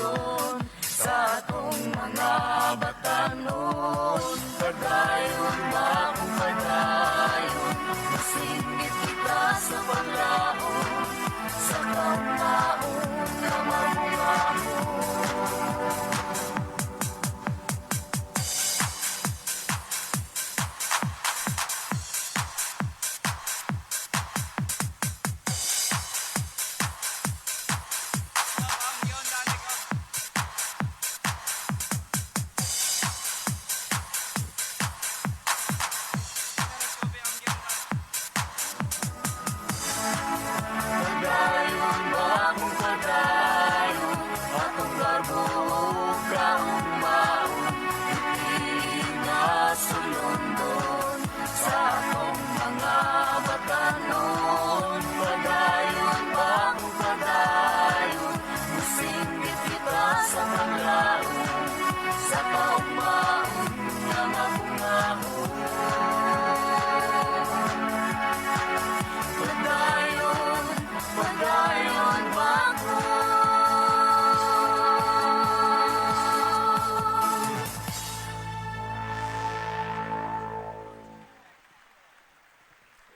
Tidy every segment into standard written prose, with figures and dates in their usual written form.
sundon sa atong mga batanon. Padayon ba kung padayon, masingit kita sa paglaon, sa kaunlaon na mabungahon.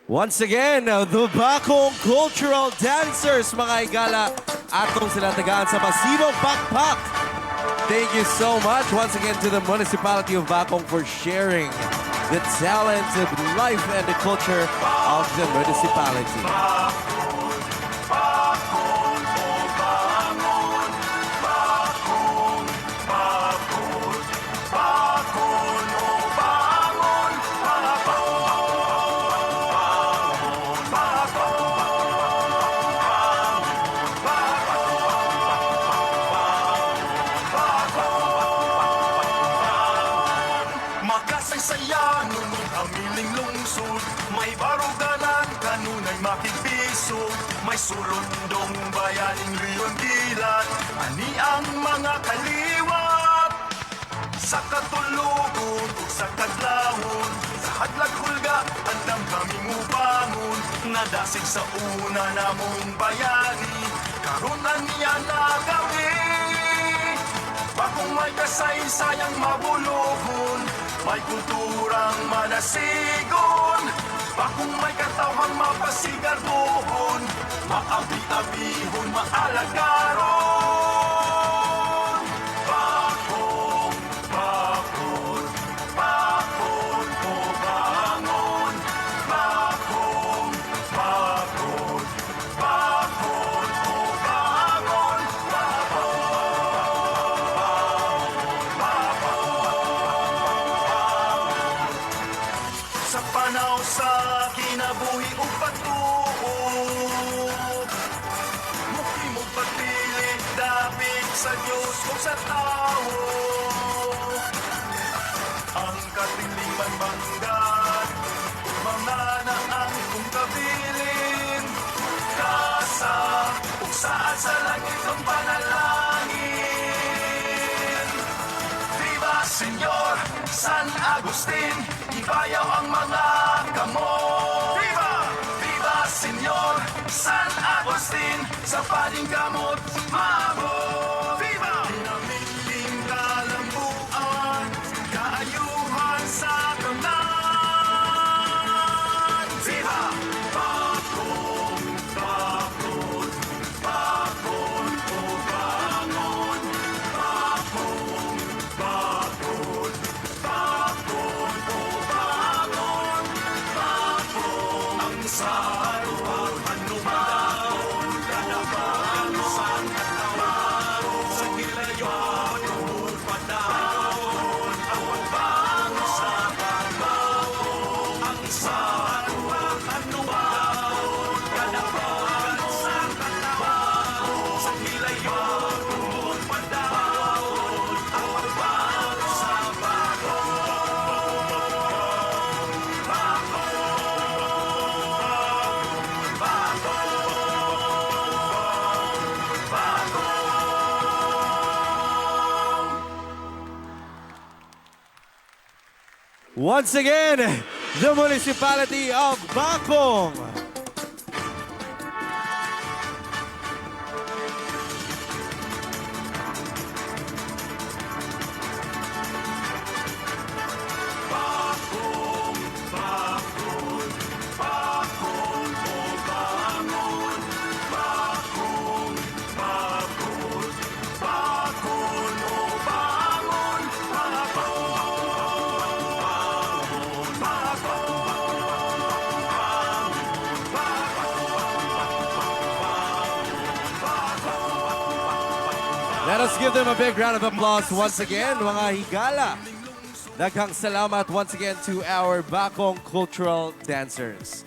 Once again, the Bakong Cultural Dancers, mga igala, atong sila tagaan sa masibong pakpak. Thank you so much once again to the Municipality of Bakong for sharing the talent, the life, and the culture of the municipality. Saya ngunit hamiling lungsod, may baruganan kanunay makipiso, may sulundong bayaning riyon gilat, ani ang mga kaliwat sa katulugon ug sa kadlawon, sa hadlag hulga andam kaming ubangon, nadasig sa una namong bayani, karon niya nagawi. Bakong may kasaysayang mabuluhon, may kulturang manasigon. Bakong may katawhang mapasigarbuhon, maabi-abihon, maalagaron. Bakong, bakon, bakon o bangon. Bakong, bakon, bakon o bangon. Sa panaw sa kinabuhi o patuo, mukimog pagpili, dapit sa Diyos o sa tao. Ang katiliman manggat, mga na ang kong kabilin, kasa, kung saan sa langit ang panalangin. Viva Senyor San Agustin, ibayaw ang mga gamot. Viva! Viva Senyor San Agustin, sa paningkamot mabot. Viva! Pinamiling kalambuan, kaayuhan sa kanan. Viva! Bakong, bakon, bakon o bangon. Bakong, bakon, bakon o bangon. Bakong ang sarong anuman, kanabahan sa katawan, sa gilayon, padahon, ang bangon sa pagbaon. Ang sarong anuman, kanabahan sa katawan, sa gilayon, padahon, ang pagbaon sa Once again, the Municipality of Bakong. Let us give them a big round of applause once again, mga higala. Daghang salamat once again to our Bakong cultural dancers.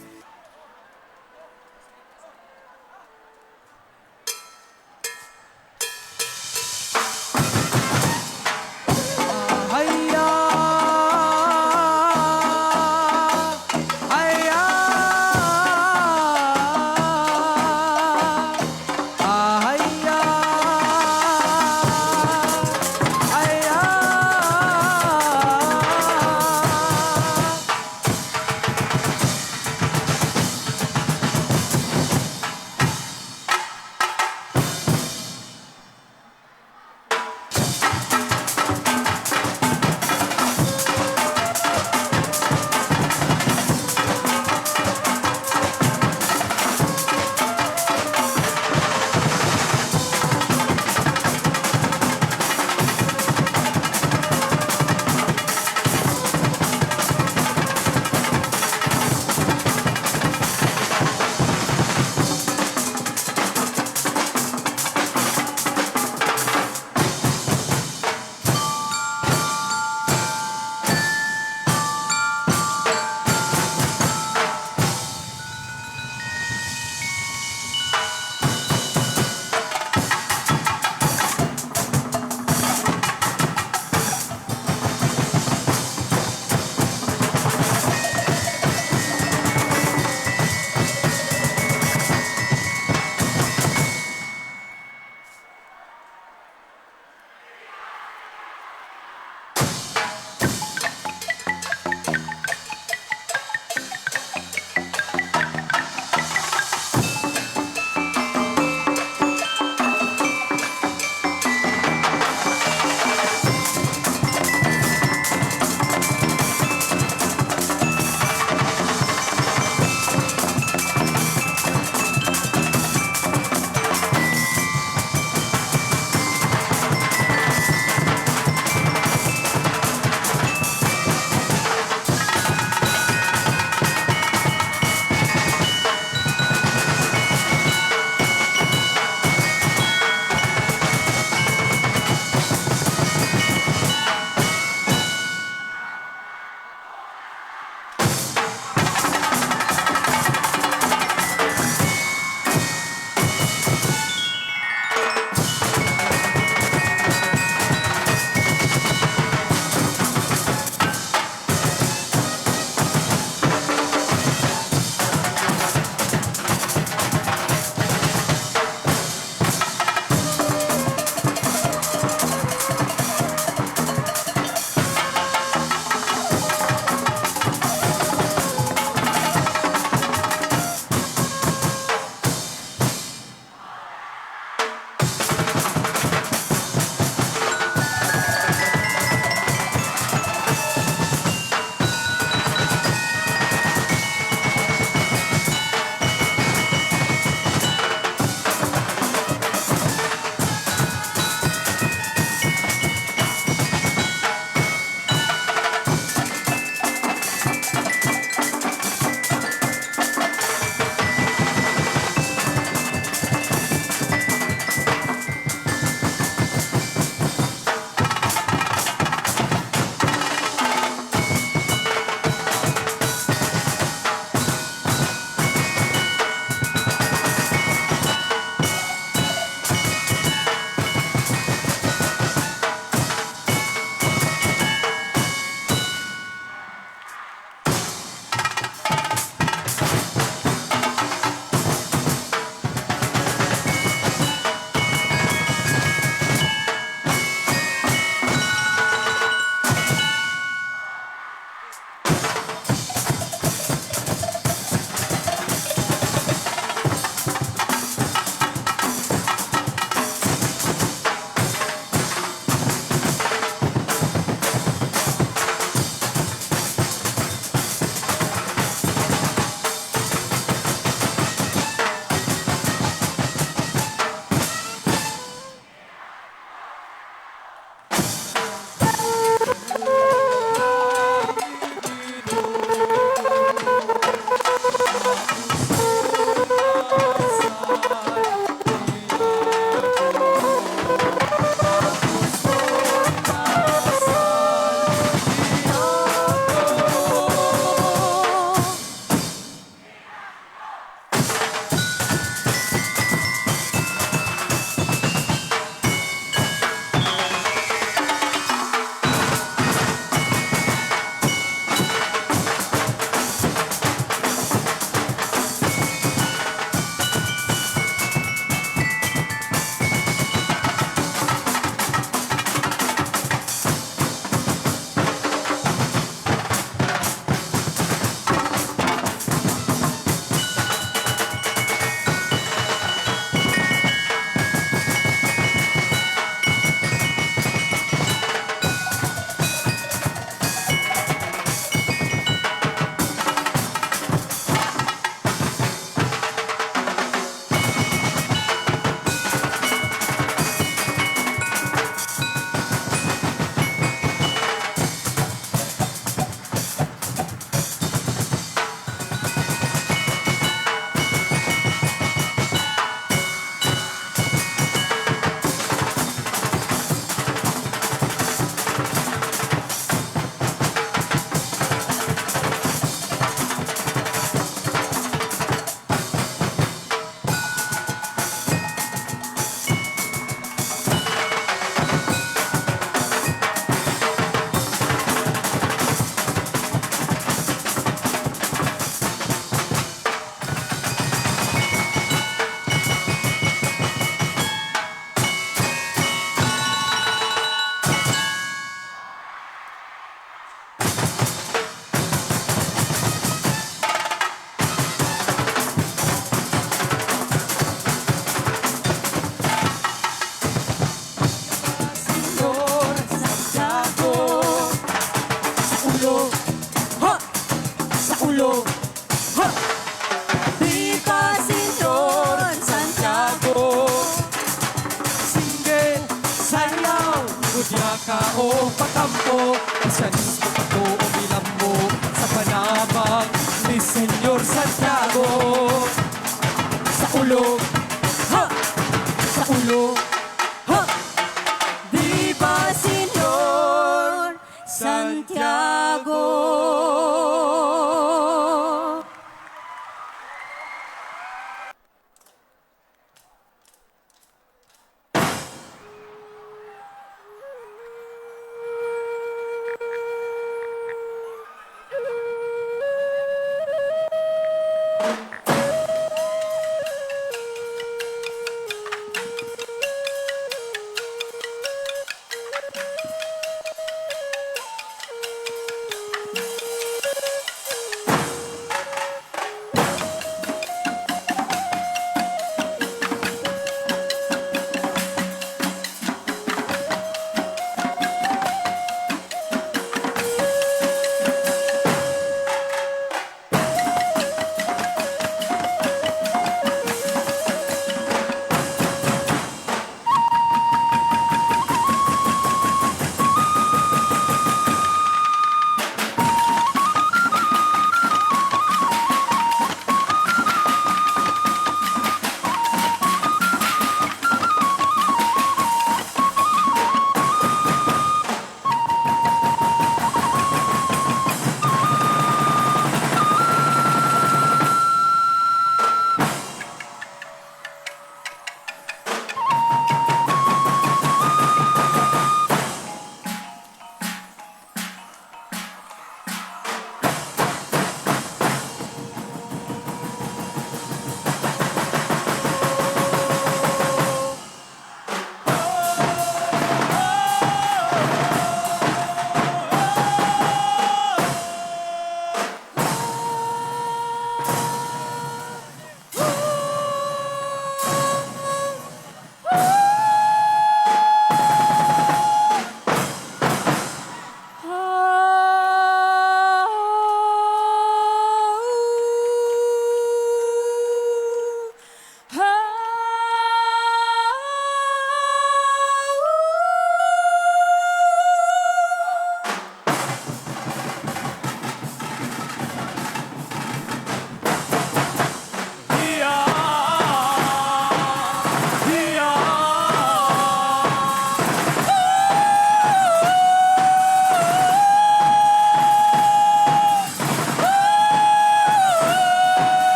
Kudya ka o patampo, Kristiyanismo pa to o bilang mo, sa panabang ni Senyor Santiago. Sa ulo, ha! Sa ulo, ha! Di ba, Senyor Santiago?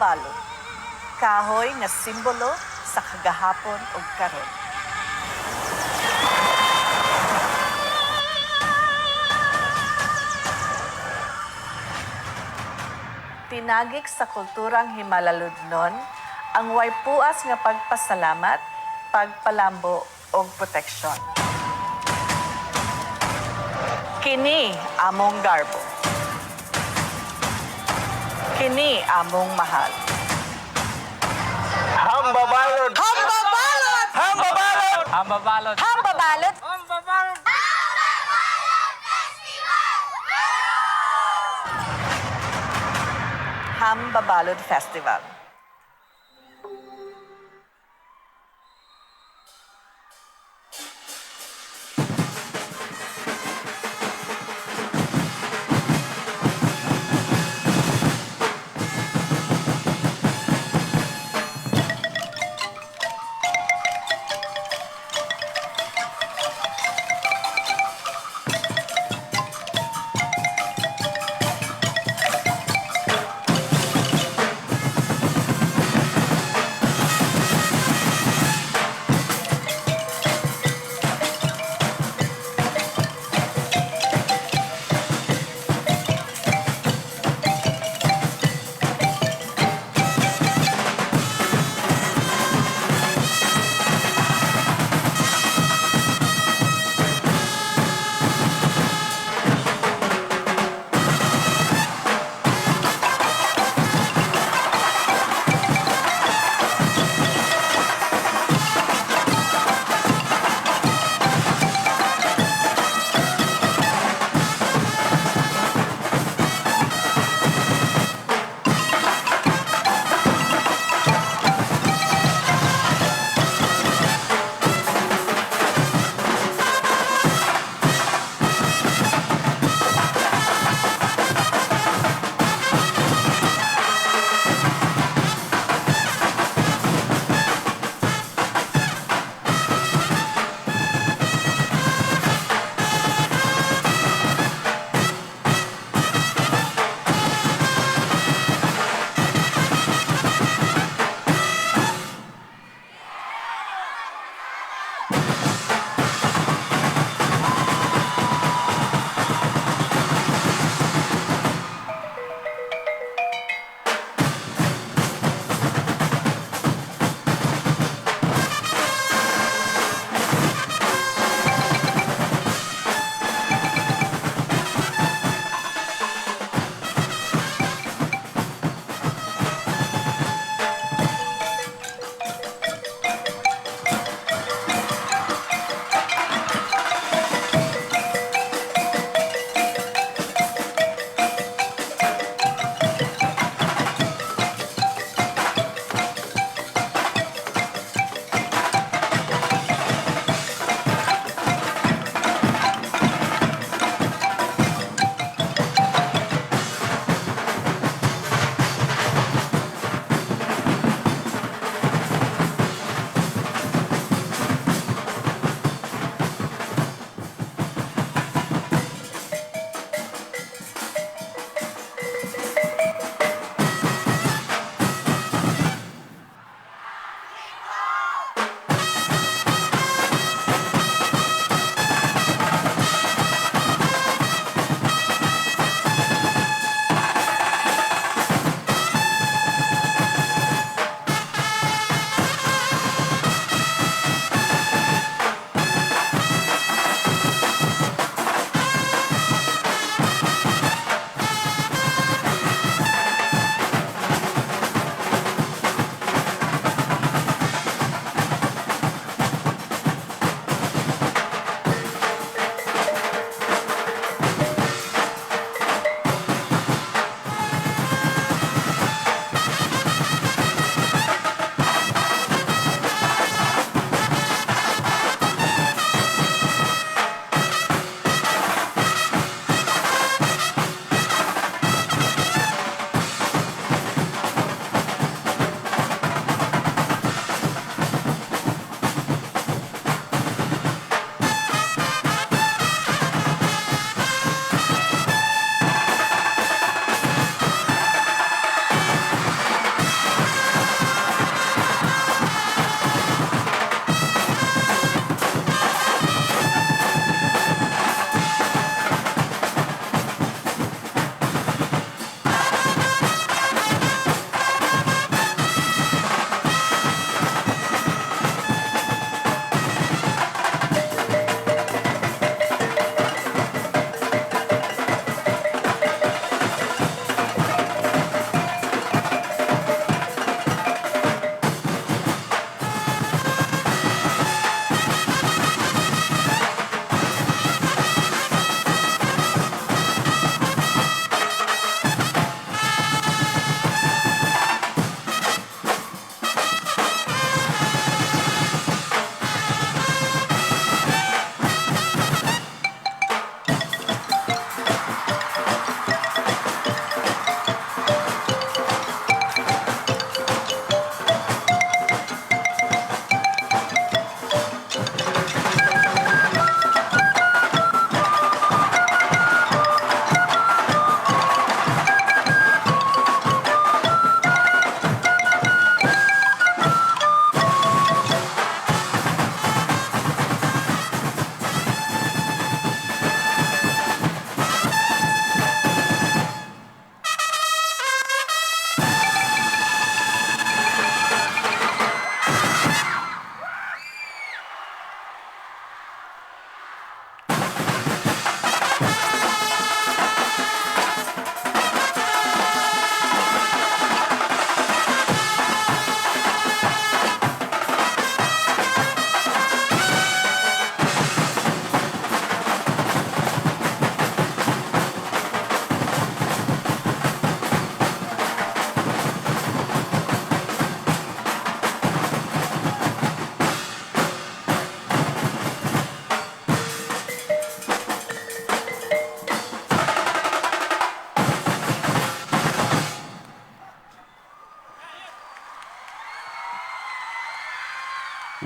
balod. Kahoy nga simbolo sa kagahapon ug karon. Tinagik sa kulturang Himalaludnon ang way puas nga pagpasalamat, pagpalambo ug proteksyon. Kini among garbo. Kini among mahal. Hambabalot! Hambabalot! Hambabalot! Hambabalot. Hambabalot! Hambabalot Festival.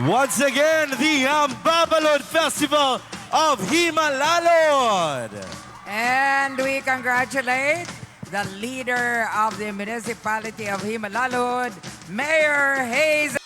Once again, the Ambabalod Festival of Himalalod. And we congratulate the leader of the Municipality of Himalalud, Mayor Hayes.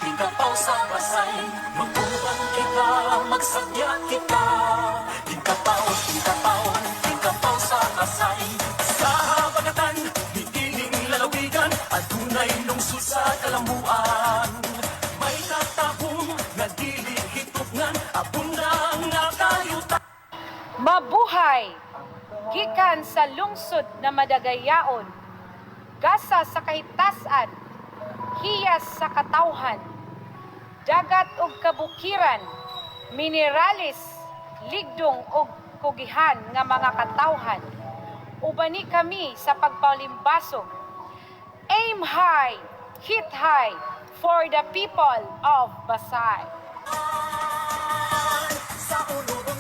Tingkapaw sa basay. Magubang kita, magsadya kita. Tingkapaw sa basay. Sa habagatan, bikiling lalawigan, at tunay lungsod sa kalambuan. May tatahong nagdilihitugnan, abun na nga kayutan. Mabuhay! Gikan sa lungsod na Madagayaon, gasa sa kahitasan, hiyas sa katawhan, dagat ug kabukiran, mineralis, ligdong ug kugihan nga mga katawhan. Ubani kami sa pagpalimbasog. Aim high, hit high for the people of Basay. Sa ulurong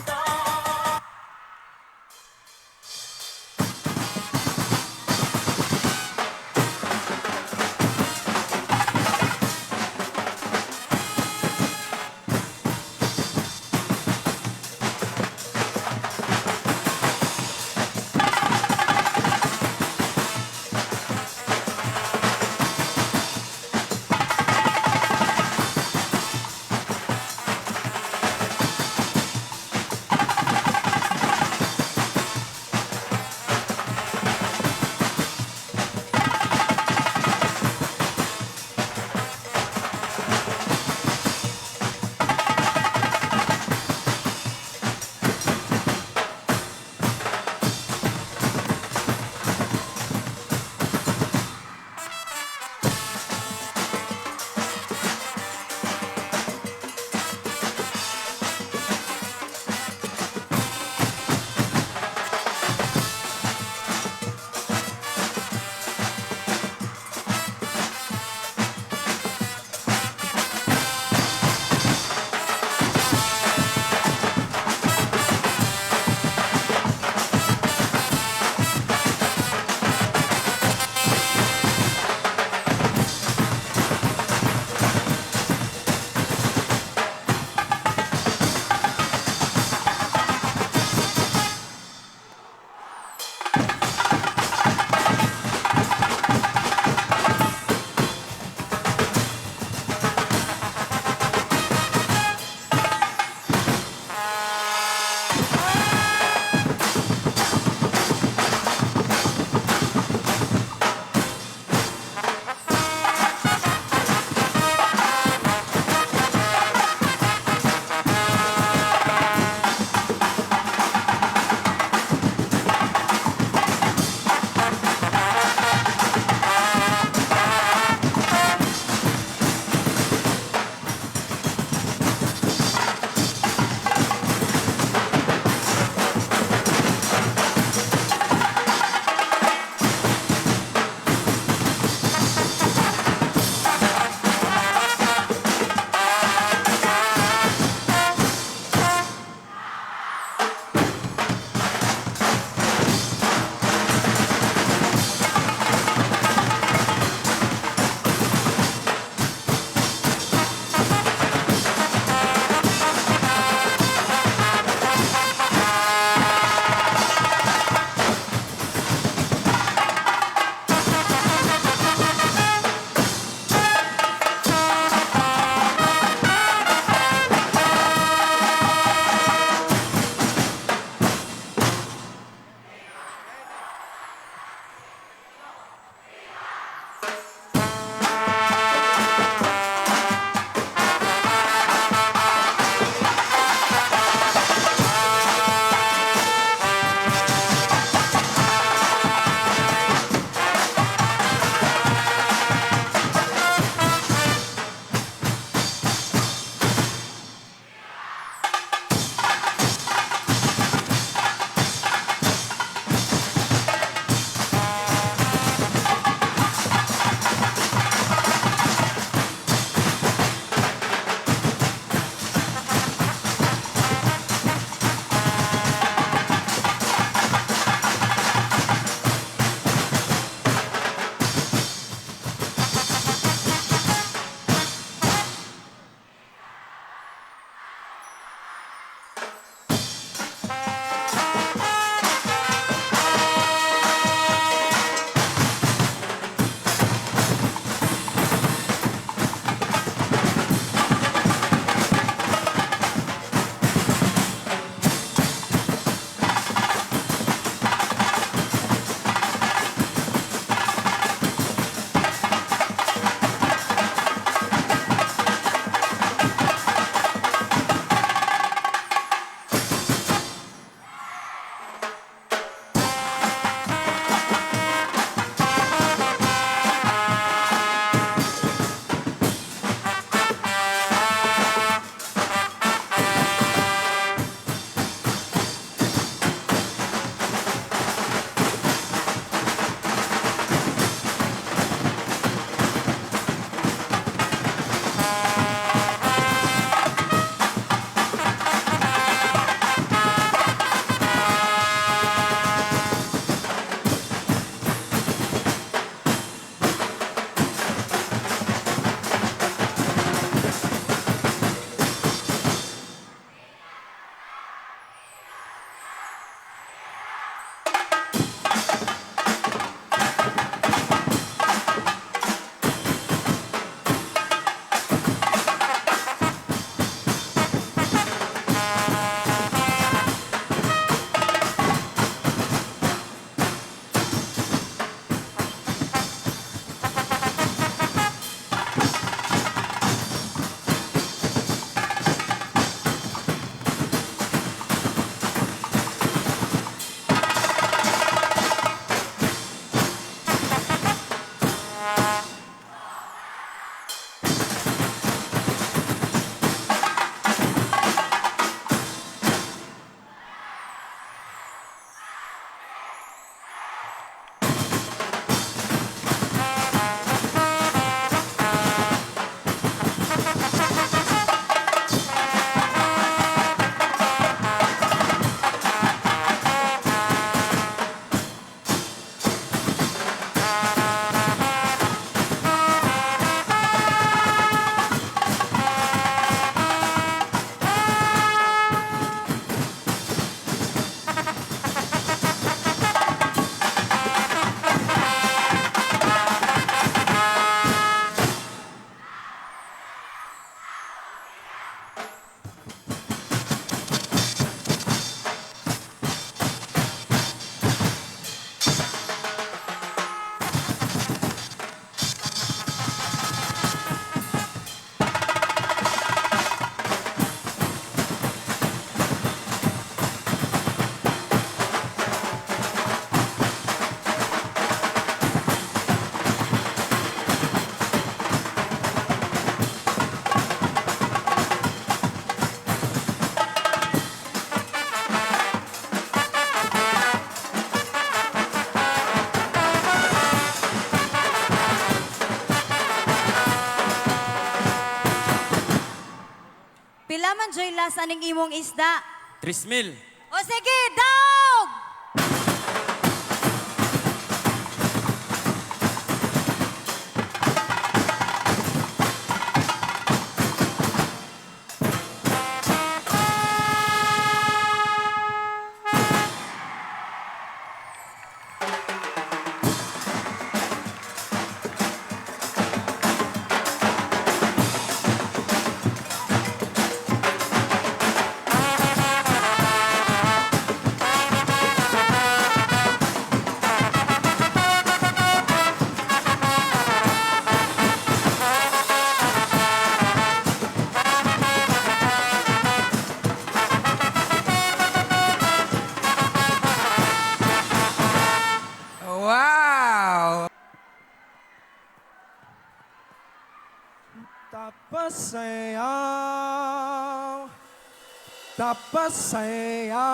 Buglasan ning imong isda? 3,000. O sige, daog! Wow! Tapasayaw, tapasayaw.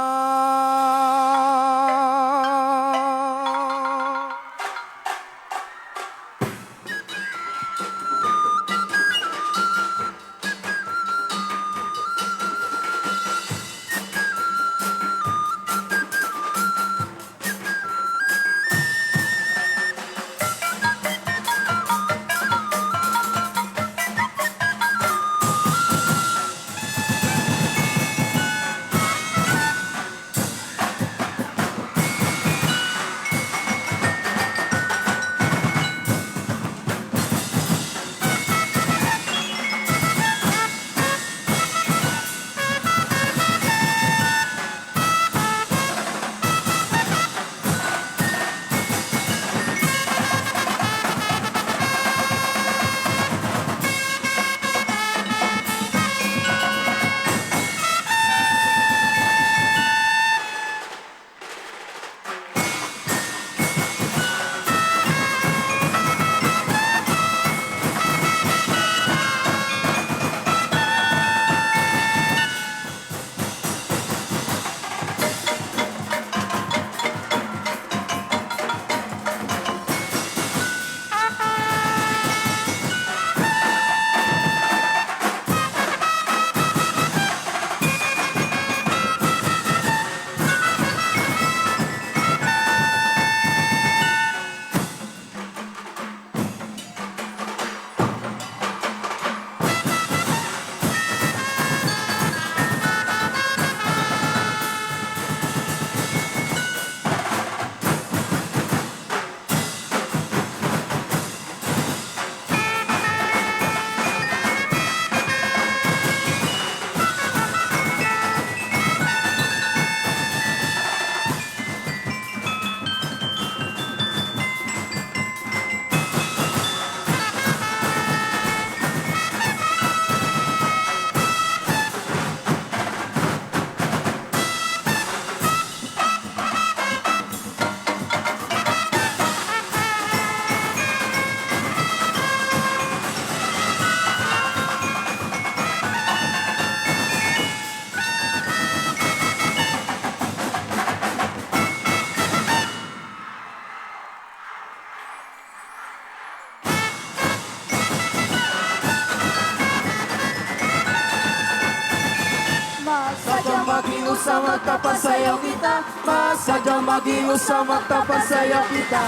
Sadyang Mag-iusap magtapasayaw kita. Sadyang mag-iusap magtapasayaw kita.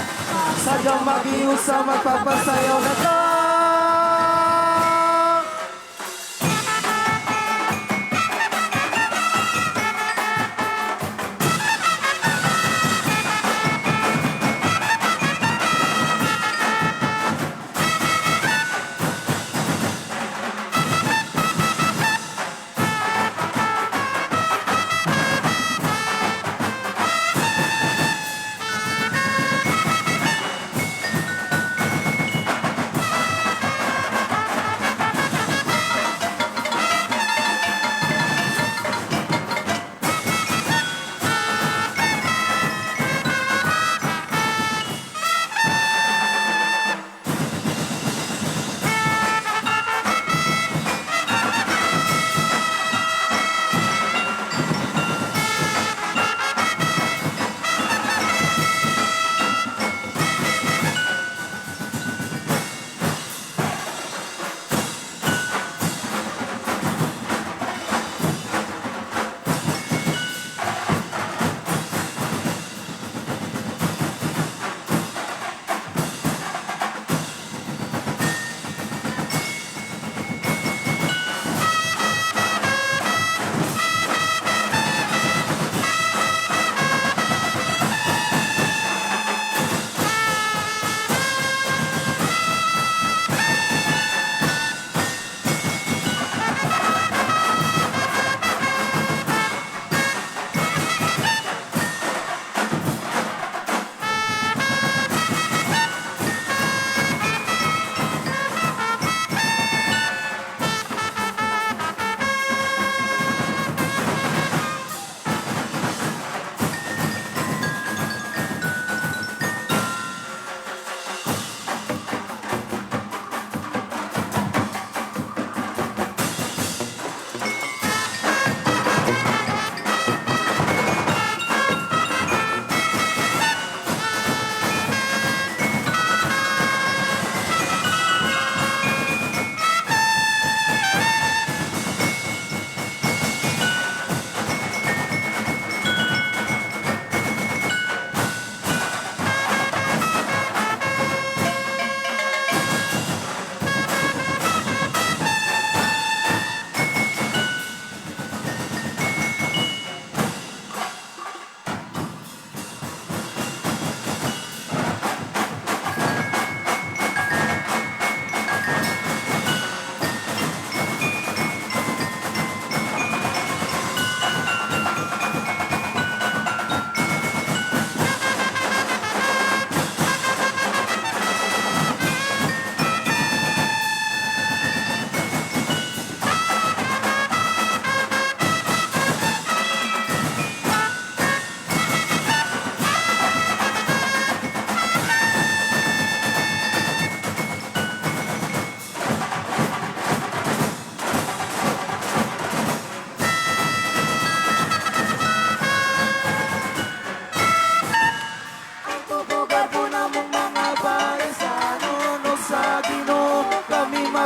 Sadyang mag-iusap magpapasayaw kita.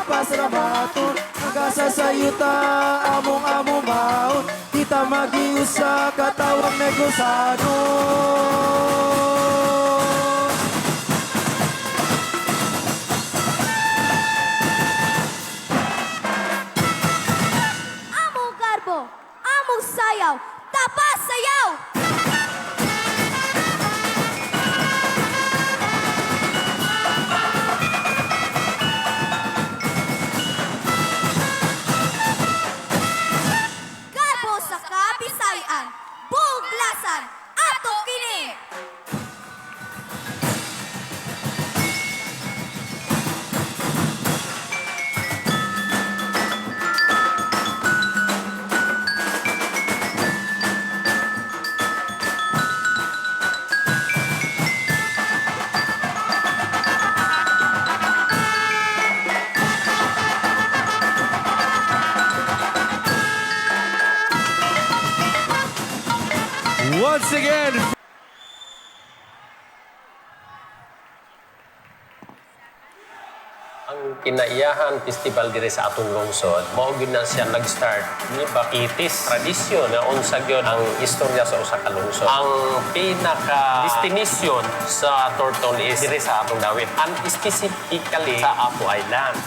pasramaton hanggang sa sayuta among maon kita magiusa katawang negosano. Among garbo, among sayaw, tapas sayaw! Garbo sa Kabisayan, Buglasan, ato kini! Once again, Ang kinaiyahan festival dire sa atong lungsod, mao gyud na siya nag-start ni Bakitis. Tradisyon na unsag yun ang istorya sa usa ka lungsod. Ang pinaka destination sa turtle is dire sa atong dawit. And specifically sa Apo Island.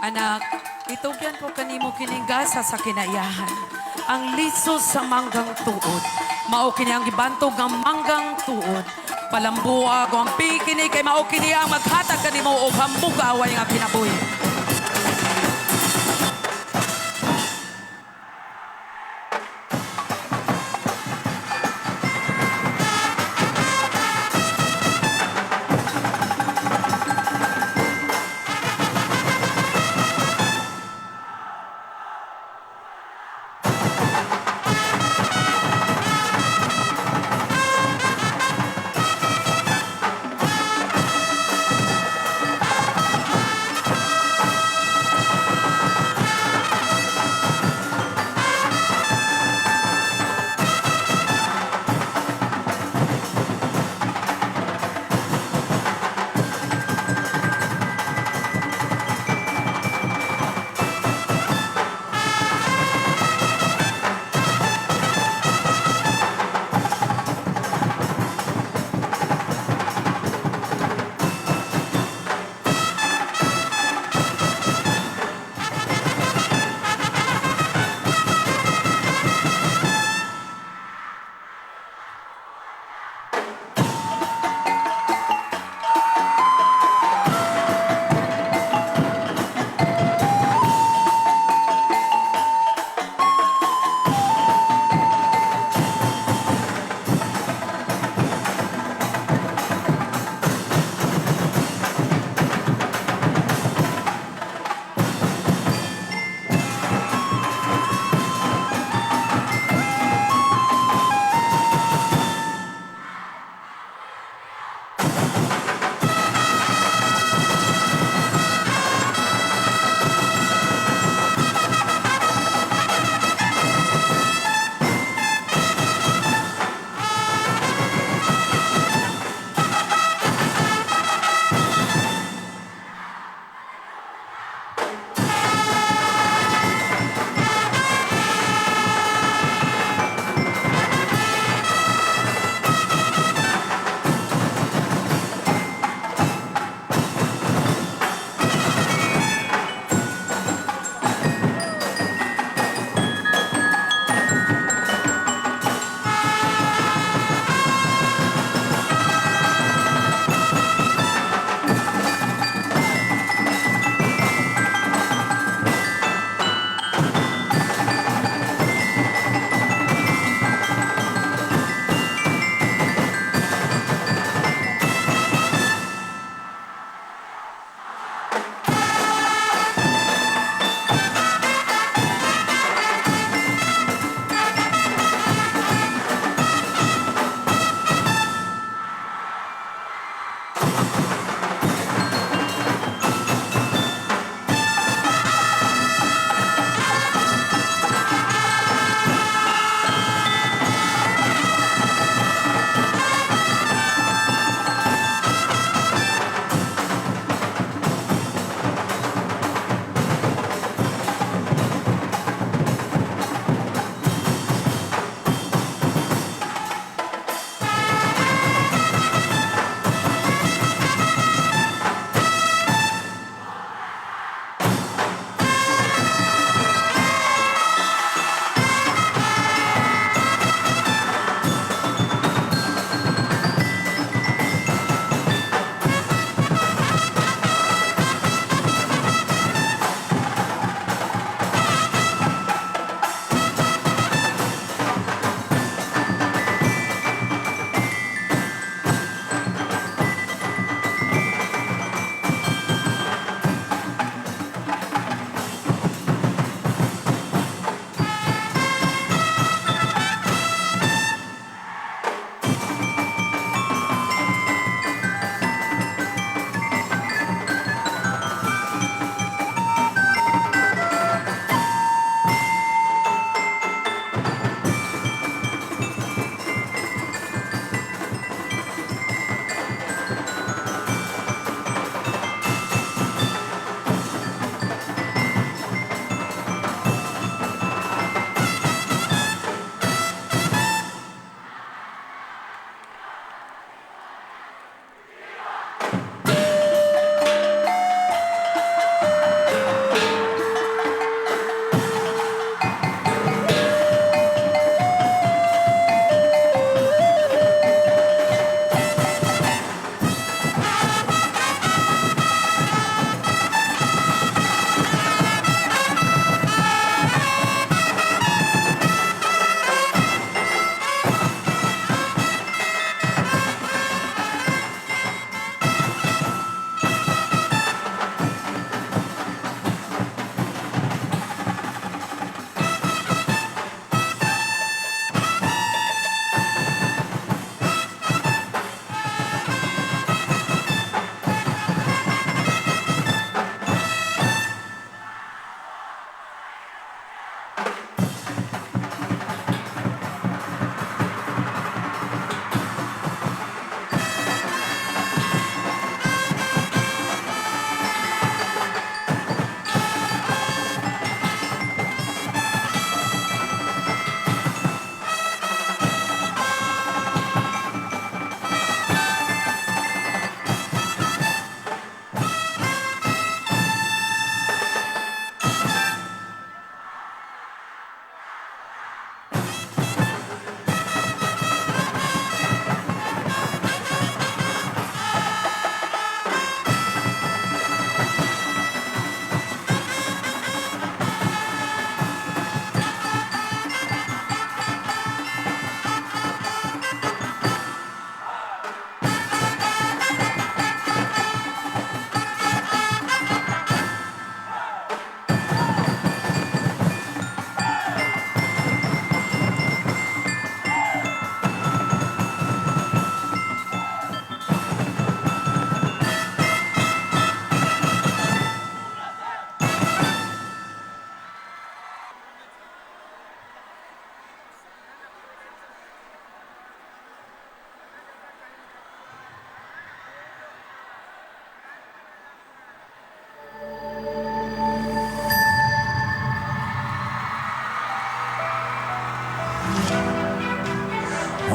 Anak, itugyan ko kanimo kining gasa sa kinaiyahan. Ang liso sa manggang tuod. Mao kini ang gibantog ng manggang tuod. Palambuag ang pikini kay mao kini ang maghatag kanimo og hambugaway nga kinabuhi.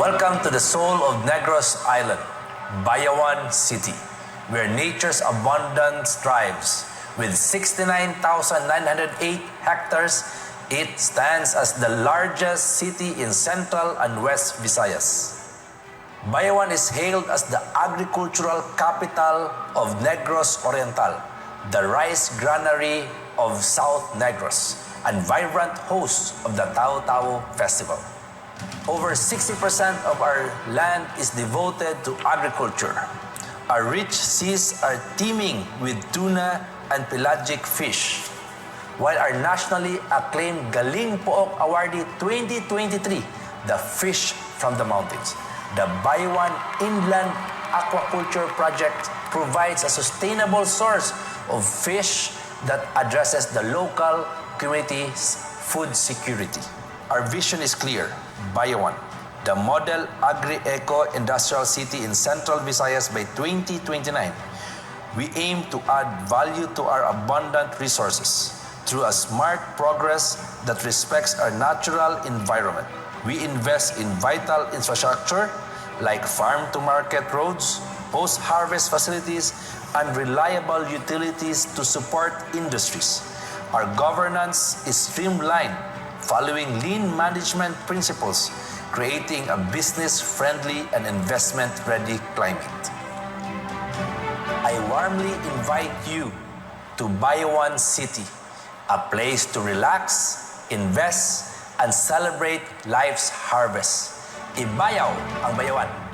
Welcome to the soul of Negros Island, Bayan City, where nature's abundance thrives. With 69,908 hectares, it stands as the largest city in Central and West Visayas. Bayan is hailed as the agricultural capital of Negros Oriental, the rice granary of South Negros, and vibrant host of the Tao-Tao Festival. Over 60% of our land is devoted to agriculture. Our rich seas are teeming with tuna and pelagic fish, while our nationally acclaimed Galing Pook Awardee 2023, the fish from the mountains. The Bayan Inland Aquaculture Project provides a sustainable source of fish that addresses the local community's food security. Our vision is clear. Bayan, the model agri-eco industrial city in Central Visayas by 2029. We aim to add value to our abundant resources through a smart progress that respects our natural environment. We invest in vital infrastructure like farm-to-market roads, post-harvest facilities, and reliable utilities to support industries. Our governance is streamlined, following lean management principles, creating a business-friendly and investment-ready climate. I warmly invite you to Bayan City, a place to relax, invest, and celebrate life's harvest. Ibayaw ang Bayawan.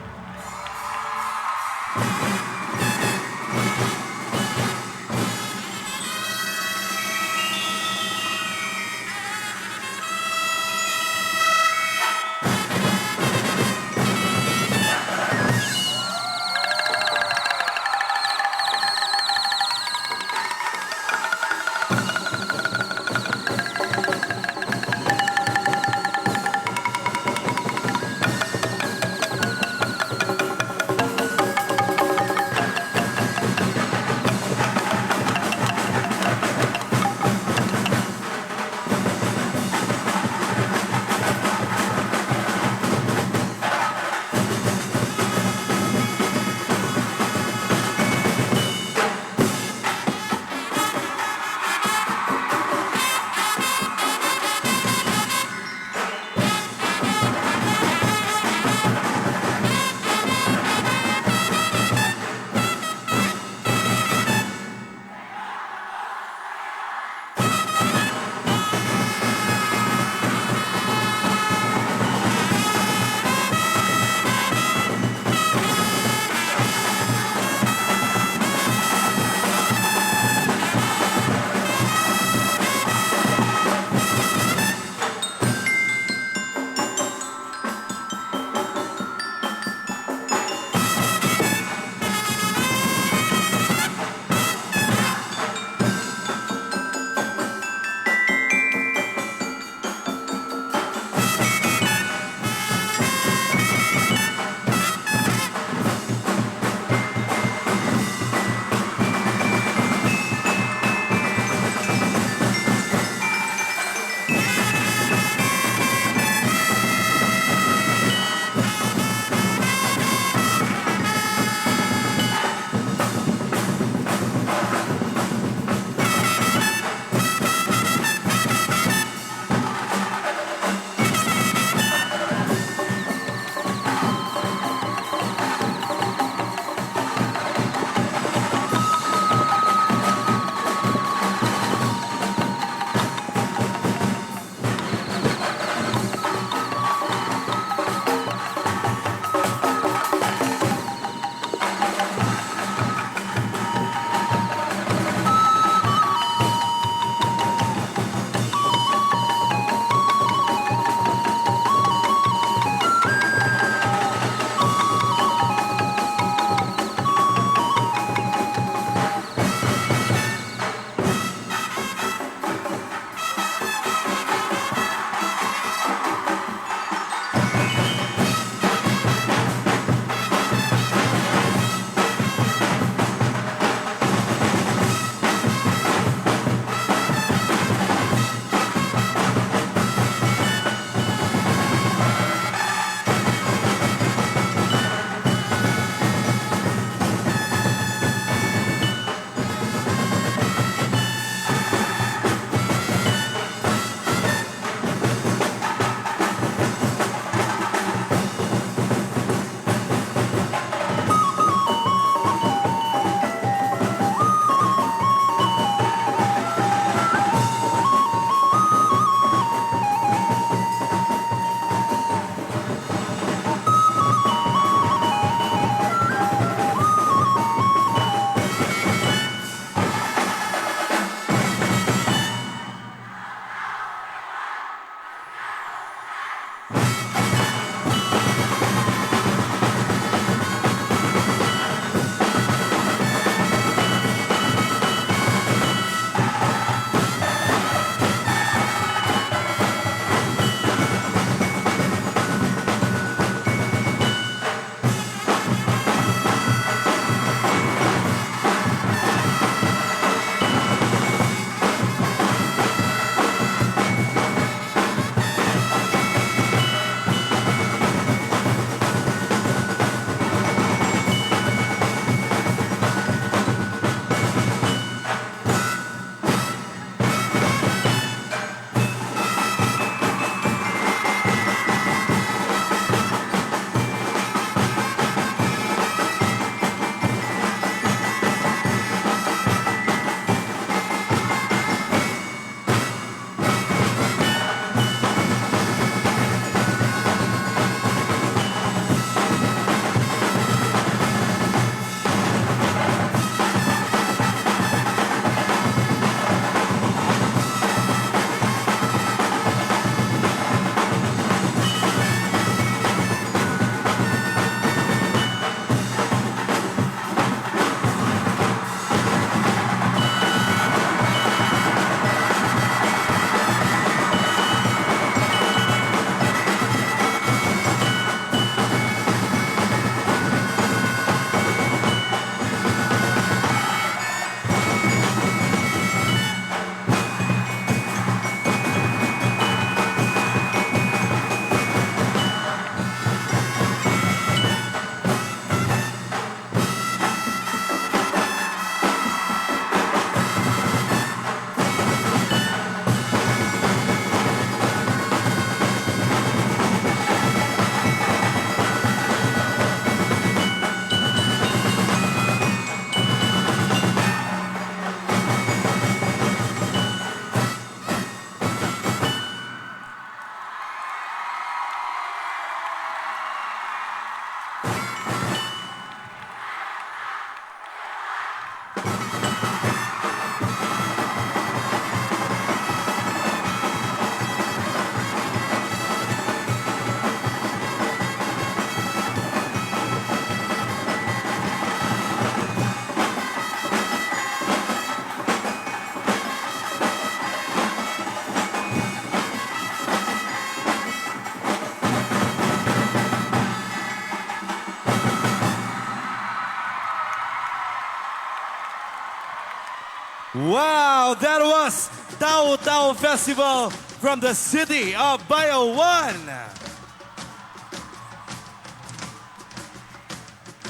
Wow, that was Tao Tao Festival from the city of Bayan.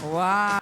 Wow.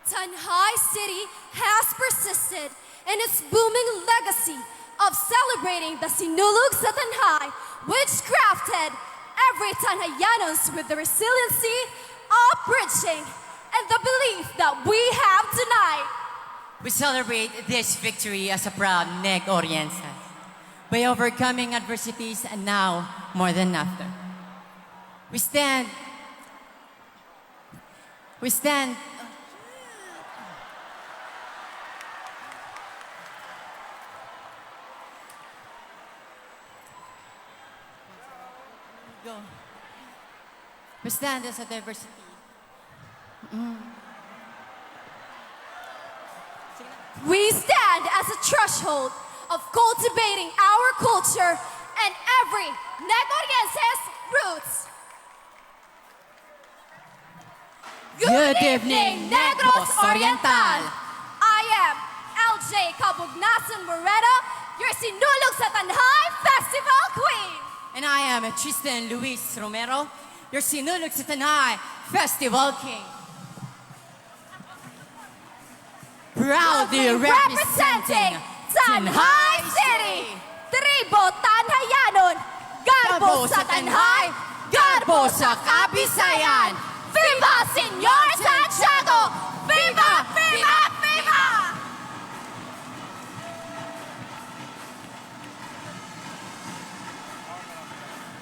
Tanhai City has persisted in its booming legacy of celebrating the Sinulog sa Tanhai, which crafted every Tanhayanos with the resiliency of bridging and the belief that we have tonight. We celebrate this victory as a proud Neg Oriental by overcoming adversities and now more than after. We stand. We stand as a diversity. We stand as a threshold of cultivating our culture and every Negoriense's roots. Good evening, Negros Oriental. I am LJ Kabugnasan Moreno, your Sinulog sa Tanhai Festival Queen. And I am Tristan Luis Romero, your Sinulog sa Tanhai Festival King. Proudly representing Tanhai City, Tribo Tanhayanon, Garbo sa Tanhai, Garbo sa Kabisayan. Viva Señor Santiago! Viva! Viva! Viva!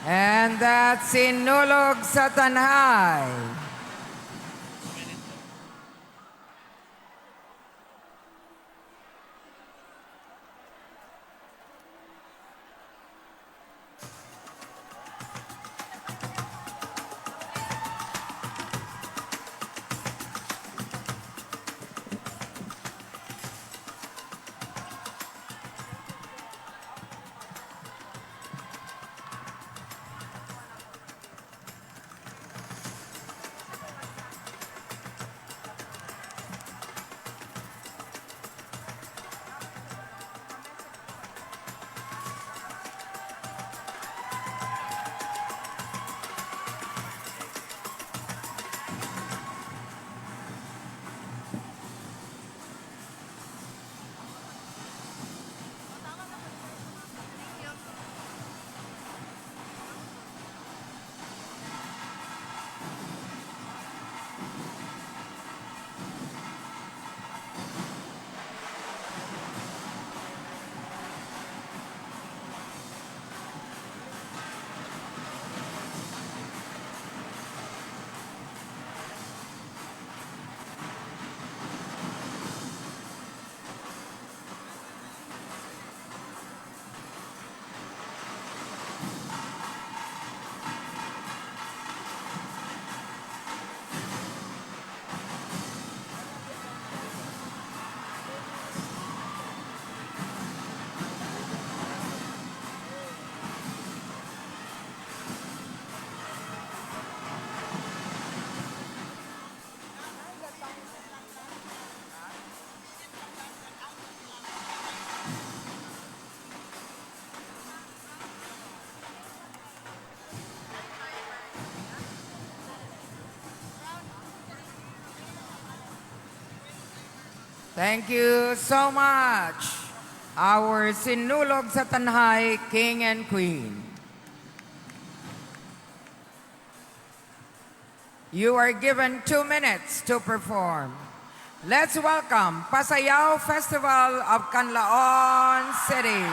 And that's Sinulog sa Tanhai. Thank you so much, our Sinulog sa Tanhai King and Queen. You are given 2 minutes to perform. Let's welcome Pasayao Festival of Canlaon City.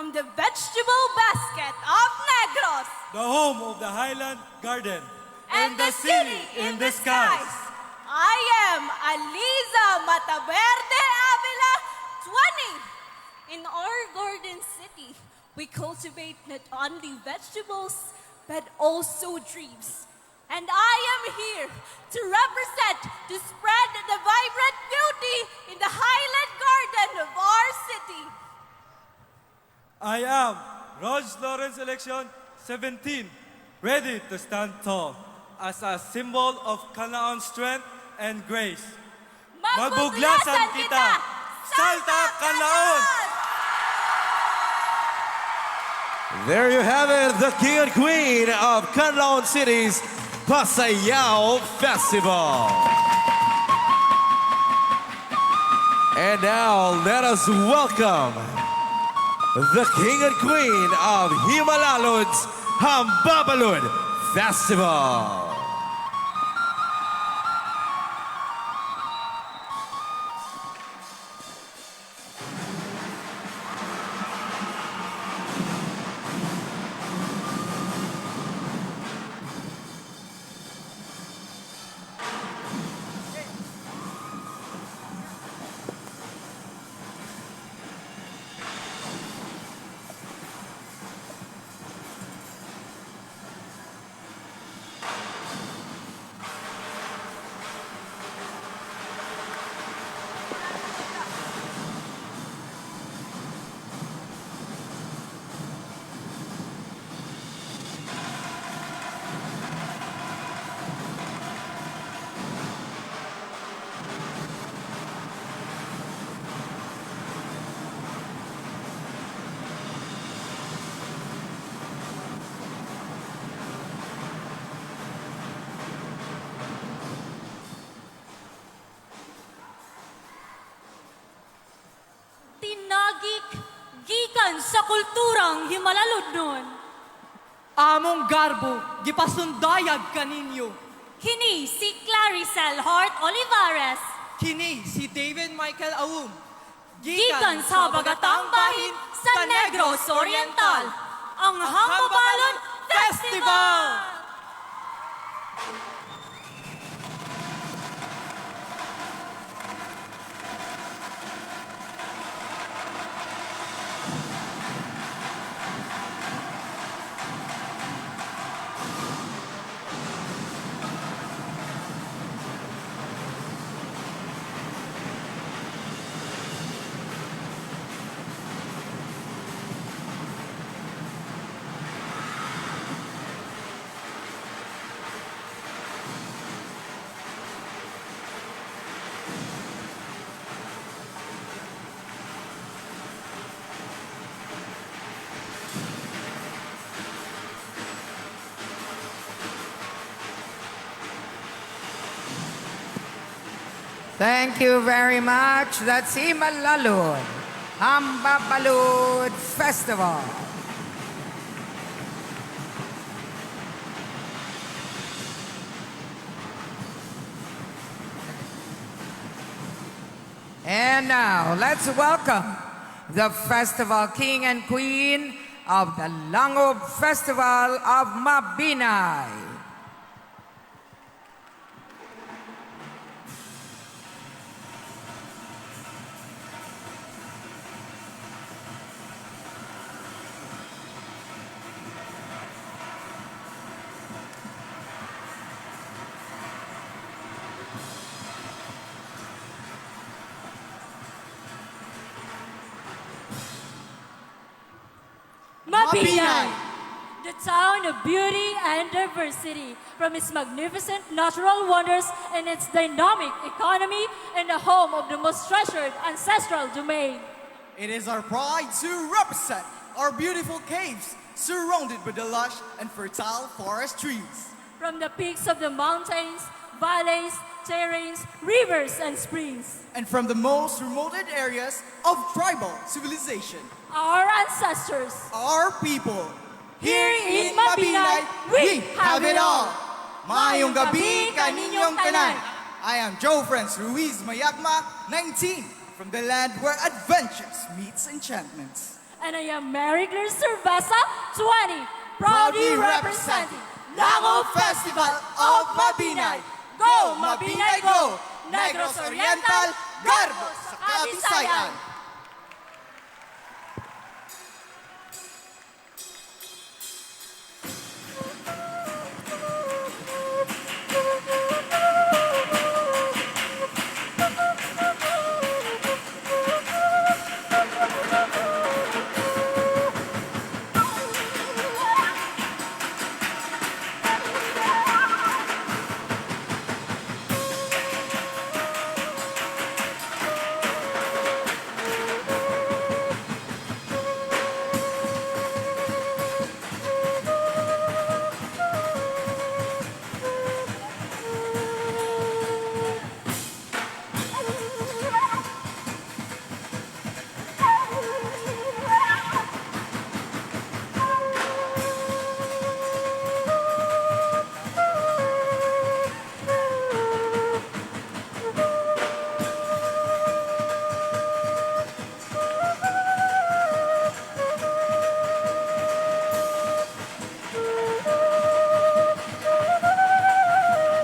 from the vegetable basket of Negros The home of the Highland Garden. and the city in the skies. I am Aliza Mataverde Avila 20. In our garden city, we cultivate not only vegetables, but also dreams. And I am here to represent, to spread the vibrant beauty in the Highland Garden of our city. I am Rose Lawrence Election 17, ready to stand tall as a symbol of Kanaon's strength and grace. Magbuglasan kita! Salta Kanaon! There you have it, the king and queen of Canlaon City's Pasayao Festival. And now let us welcome the king and queen of Himalalud's Hambabalud Festival. Tinagik gikan sa kulturang Himalalud nun. Among garbo, gipasundayag kaninyo. Kini si Claricel Hart Olivares. Kini si David Michael Aum. Gikan sa Bagatang Bahin sa Negros Oriental. Ang Hambabalon Festival! Thank you very much. That's Himalalud Hambabalud Festival. And now, let's welcome the festival king and queen of the Langob Festival of Mabinay. Mabinay, the town of beauty and diversity, from its magnificent natural wonders and its dynamic economy, and the home of the most treasured ancestral domain. It is our pride to represent our beautiful caves surrounded by the lush and fertile forest trees. From the peaks of the mountains, valleys, terrains, rivers, and springs. And from the most remote areas of tribal civilization. Our ancestors. Our people. Here in Mabinay, we have it all. Mayong gabi kaninyong tanan. I am Joe Franz Ruiz Mayagma, 19, from the land where adventures meets enchantments. And I am Mary Claire Cerveza, 20, proudly representing Lango Festival of Mabinay. Go, Mabinay, go! Negros Oriental, Garbo sa Kabisayan!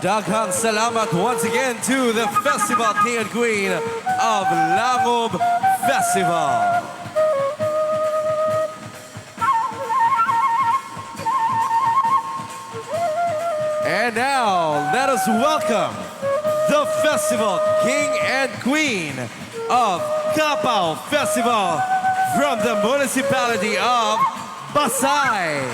Daghang salamat once again to the Festival King and Queen of Langob Festival. And now, let us welcome the Festival King and Queen of Kapaw Festival from the Municipality of Pasay.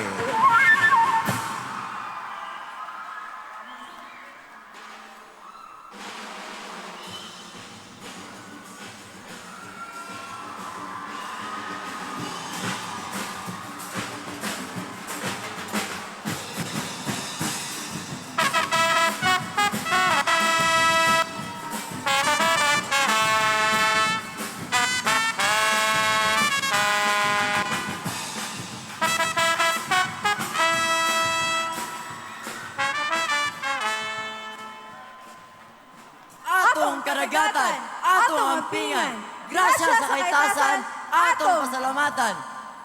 karagatan, atong ampingan. Grasya sa kaitasan, atong pasalamatan.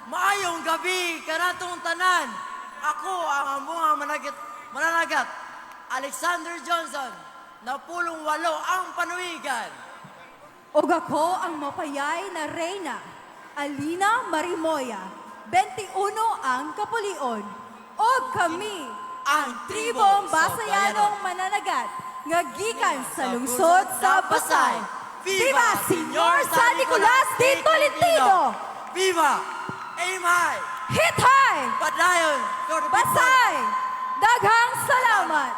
Maayong gabi kanatong tanan. Ako ang among mananagat, Alexander Johnson, na 8 ang panuwigan. Ug ako ang mapayay na reyna, Alina Marimoya, 21 ang kapulion. Ug kami ang tribong basayanong mananagat nga gikan sa lungsod sa Pasay. Viva Senyor San Nicolas de Tolentino! Viva! Aim high! Hit high! Padayon! Pasay! Daghang salamat!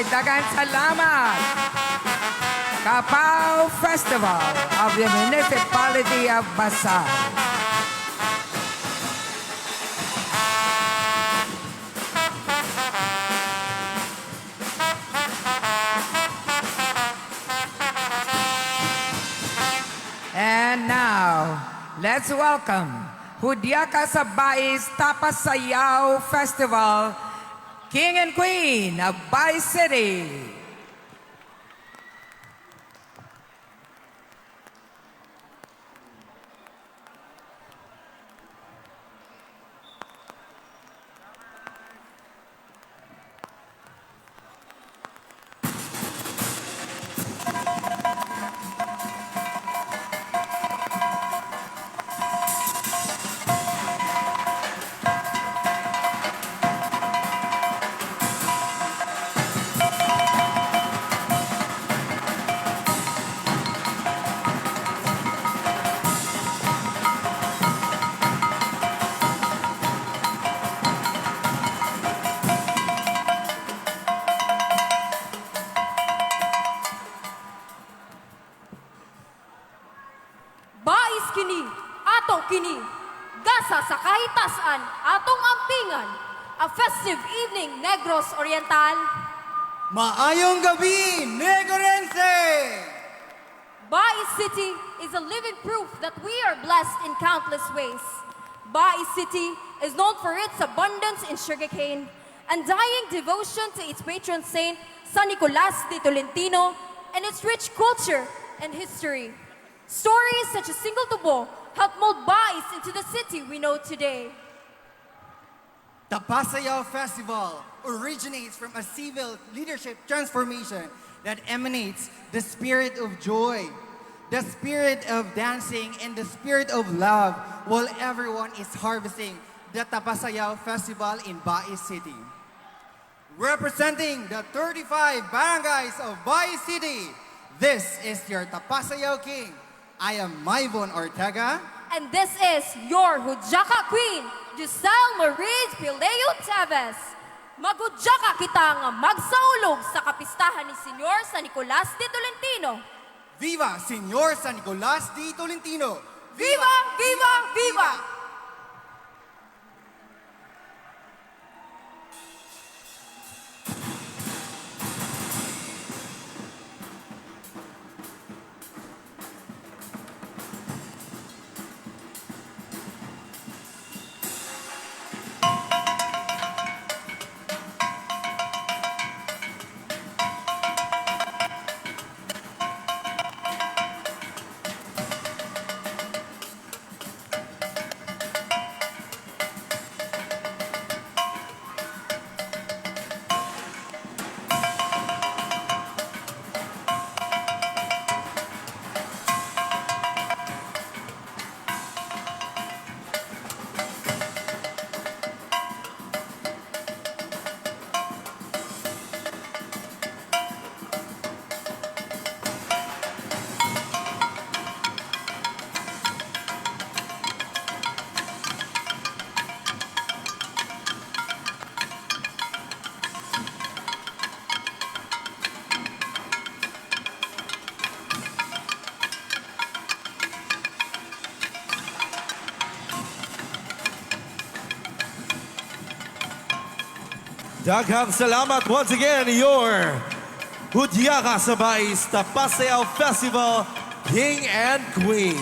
Daghang salamat! Kapaw Festival of the Municipality of Pasay. And now, let's welcome Hudyaka sa Bais Tapasayaw Festival, King and Queen of Bayan City. kini, ato kini, gasa sa kahitasan, atong ampingan, a festive evening, Negros Oriental. Maayong gabi, Negorense! Bayan City is a living proof that we are blessed in countless ways. Bayan City is known for its abundance in sugarcane, undying devotion to its patron saint, San Nicolas de Tolentino, and its rich culture and history. Stories such as Single Tubo helped mold Bayan into the city we know today. The Pasayao Festival originates from a civil leadership transformation that emanates the spirit of joy, the spirit of dancing, and the spirit of love while everyone is harvesting the Tapasayao Festival in Bayan City. Representing the 35 barangays of Bayan City, this is your Tapasayao King. I am Maivon Ortega. And this is your Hujaka Queen, Giselle Marie Pileo Teves. Maghudjaka kita nga magsaulog sa kapistahan ni Senyor San Nicolas de Tolentino. Viva Senyor San Nicolas de Tolentino! Viva! Viva! Viva! Daghang salamat once again, your Hudyaka sa Bayis Tapasayao Festival, King and Queen.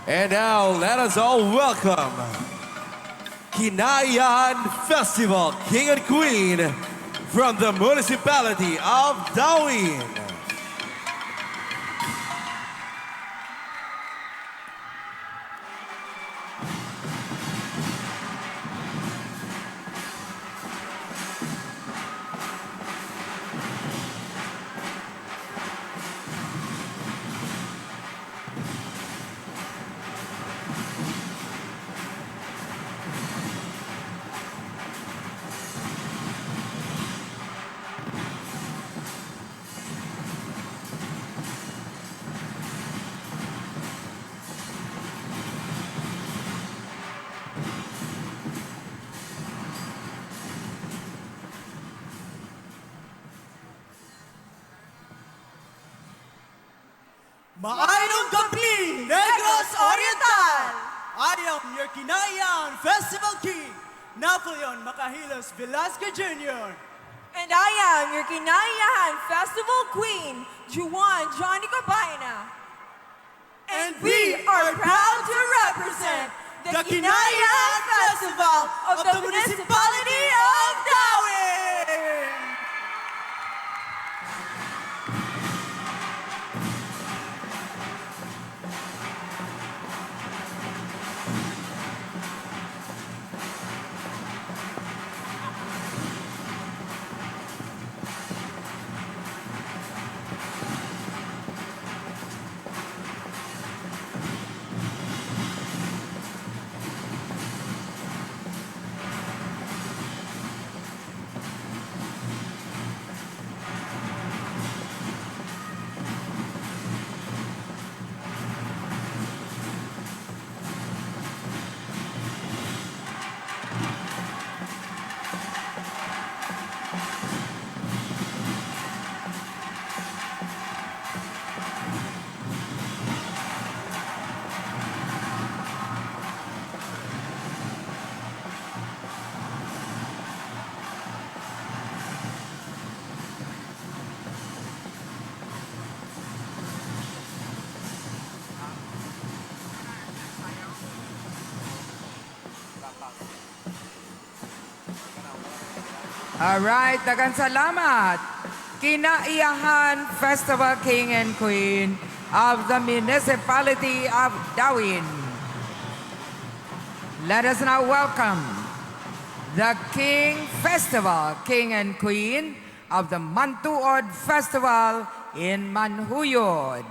And now, let us all welcome Kinayan Festival, King and Queen from the Municipality of Dawin. Maayong gabi, Negros Oriental! I am your Kinayan Festival King, Napoleon Macahilos Velasco Jr. And I am your Kinayan Festival Queen, Juan Johnny Cabaina. And we are proud to represent the Kinayan Festival of the Municipality of Dawin! Alright, daghang salamat. Kinaiyahan Festival King and Queen of the Municipality of Dawin. Let us now welcome the King Festival, King and Queen of the Mantuod Festival in Manhuyod.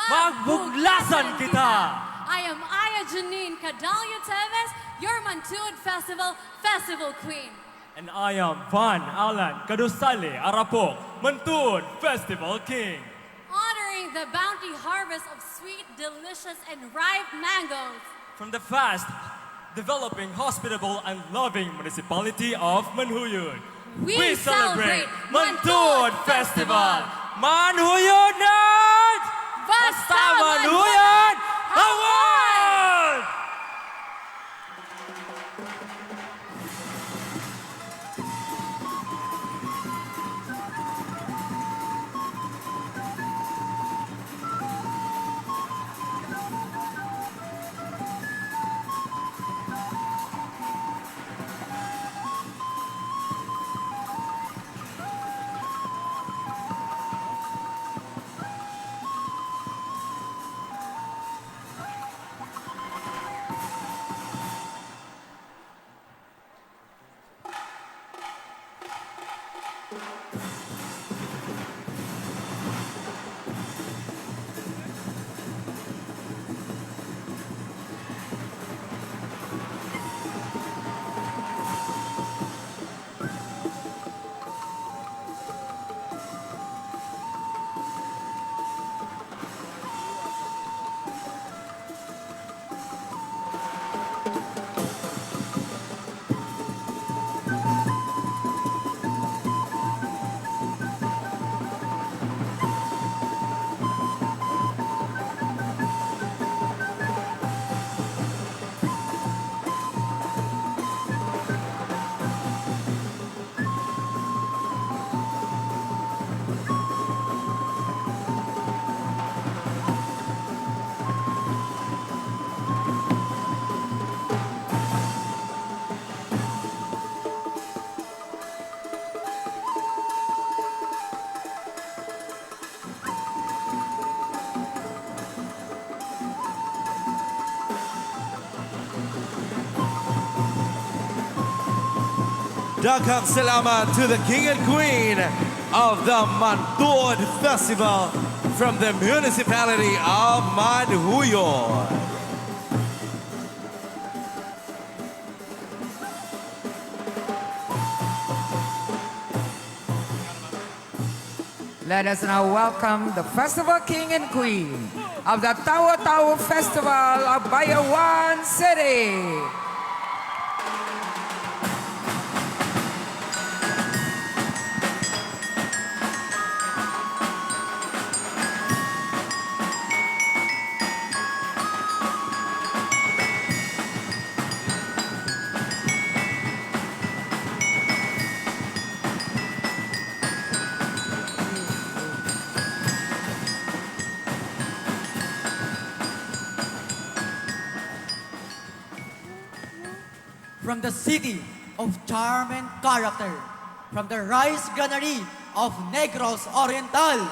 Magbuglasan kita! I am Aya Janine Cadalio Teves, your Mantuod Festival Queen. And I am Van Alan Kadusale Arapok, Mantuod Festival King. Honoring the bounty harvest of sweet, delicious, and ripe mangoes. From the fast, developing, hospitable, and loving municipality of Manhuyod, We celebrate Mantuod Festival! Manhuyod Night! Basta Manhuyod! Award! Daghang salamat to the King and Queen of the Mantuod Festival from the Municipality of Manhuyod. Let us now welcome the Festival King and Queen of the Tawa-Tawa Festival of Bayan City. From the city of charm and character, from the rice granary of Negros Oriental,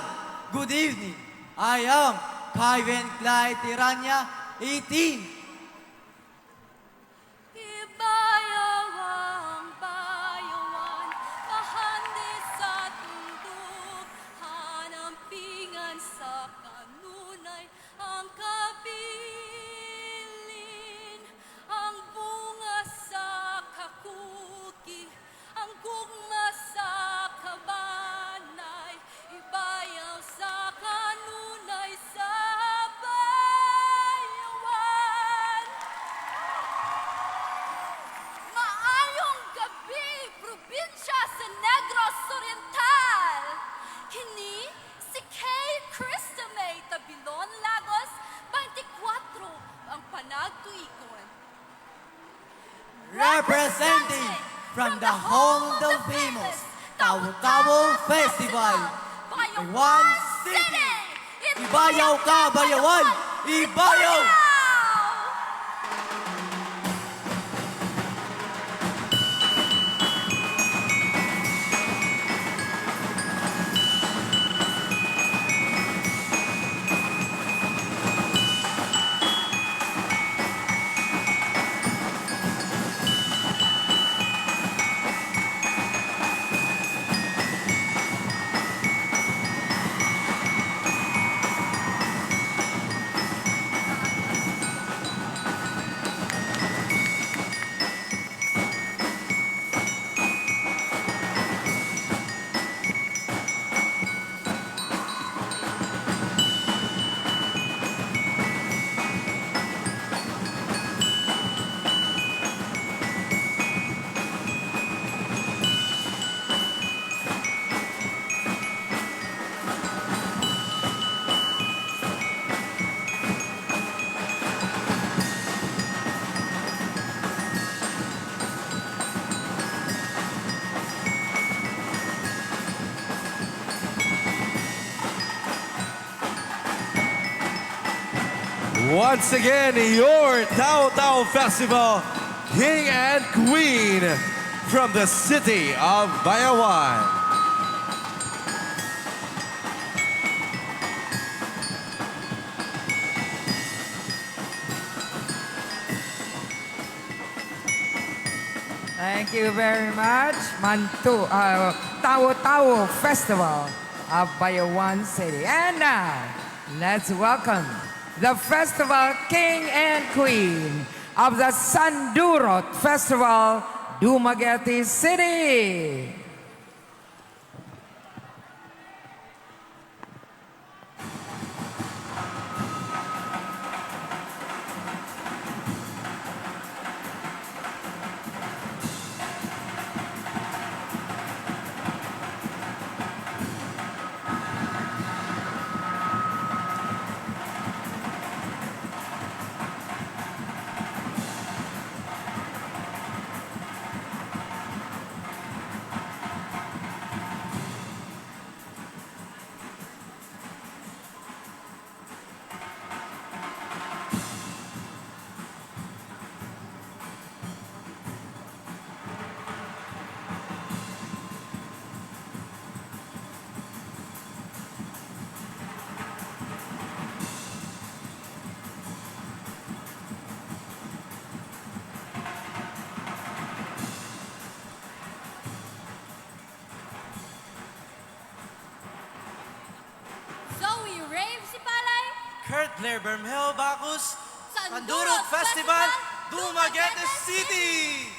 good evening. I am Kevin Clyde Tiranya, 18. Ibayawang bayawan, kahandi sa tundok, hanampingan sa kanunay, ang kabilin, ang bunga sa kakuki, ang gugma sa kabanay, ibayaw sa kanunay sa bayawan. representing from the home of the famous Tawo-Tawo Festival, Bayan City. Ibayaw ka, Bayawan! Ibayaw! Once again, your Tawo-Tawo Festival King and Queen from the city of Bayawan. Thank you very much, Tawo-Tawo Festival of Bayawan City. And now, let's welcome the Festival King and Queen of the Sandurot Festival, Dumaguete City. Kurt Blair Bermel Bacchus, Sandurot Festival, Dumaguete City!